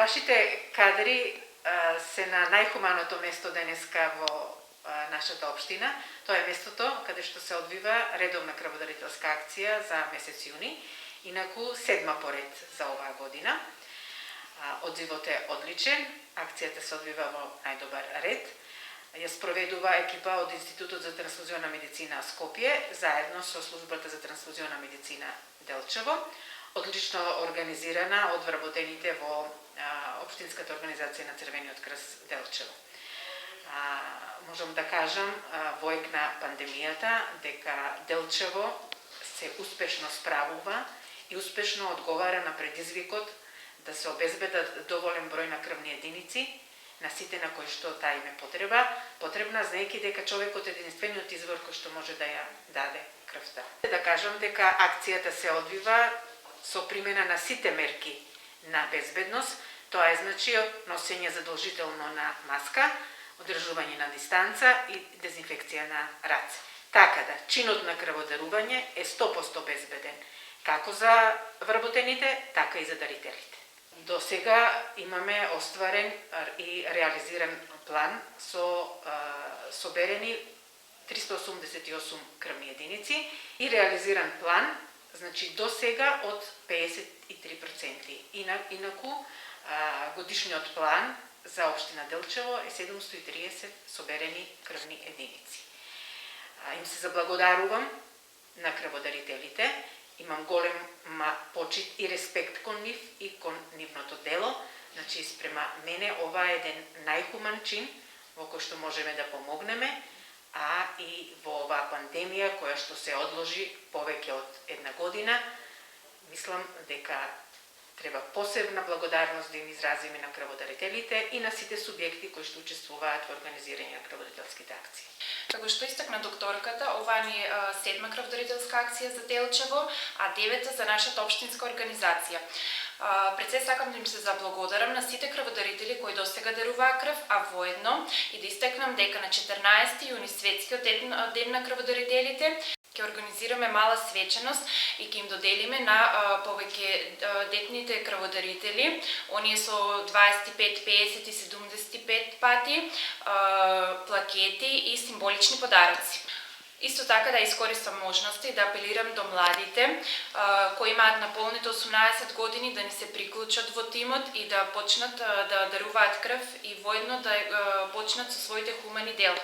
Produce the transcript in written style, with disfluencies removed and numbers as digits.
Вашите кадри се на најхуманото место денеска во нашата општина. Тоа е местото каде што се одвива редовна крводарителска акција за месец јуни, инаку 7 поред за оваа година. Одзивот е одличен, акцијата се одвива во најдобар ред. Ја спроведува екипа од Институтот за трансфузионна медицина Скопје, заедно со Службата за трансфузионна медицина Делчево, одлично организирана од вработените во Општинската организација на Црвениот крст Делчево. Можам да кажам, во ек на пандемијата, дека Делчево се успешно справува и успешно одговара на предизвикот да се обезбедат доволен број на крвни единици на сите на кои што таа им е потребна, знаејќи дека човекот е единствениот извор кој што може да ја даде крвта. Да кажам дека акцијата се одвива со примена на сите мерки на безбедност. Тоа е значи носење задолжително на маска, одржување на дистанца и дезинфекција на раце. Така да, чинот на крводарување е 100% безбеден, како за вработените, така и за дарителите. До сега имаме остварен и реализиран план со соберени 388 крвни единици и реализиран план, значи до сега од 53%. Инаку годишниот план за општина Делчево е 730 соберени крвни единици. Им се заблагодарувам на крводарителите. Имам голема почит и респект кон нив и кон нивното дело. Значи, спрема мене ова е еден најхуман чин во кој што можеме да помогнеме, а и во оваа пандемија која што се одложи повеќе од една година, мислам дека треба посебна благодарност да им изразиме на крводарителите и на сите субјекти кои што учествуваат во организирање на крводарителските акции. Како што истакна докторката, ова ни е 7-ма крводарителска акција за Делчево, а 9-та за нашата општинска организација. Пред се сакам да им се заблагодарам на сите крводарители кои досега даруваа крв, а воедно и да истакнам дека на 14 јуни светскиот ден на крводарителите ќе организираме мала свеченост и ќе им доделиме на повеќе детните крводарители, оние со 25, 50 и 75 пати, плакети и символични подароци. Исто така да искористам можности да апелирам до младите кои имаат наполните 18 години да ни се приклучат во тимот и да почнат да даруваат крв и воедно да почнат со своите хумани дела.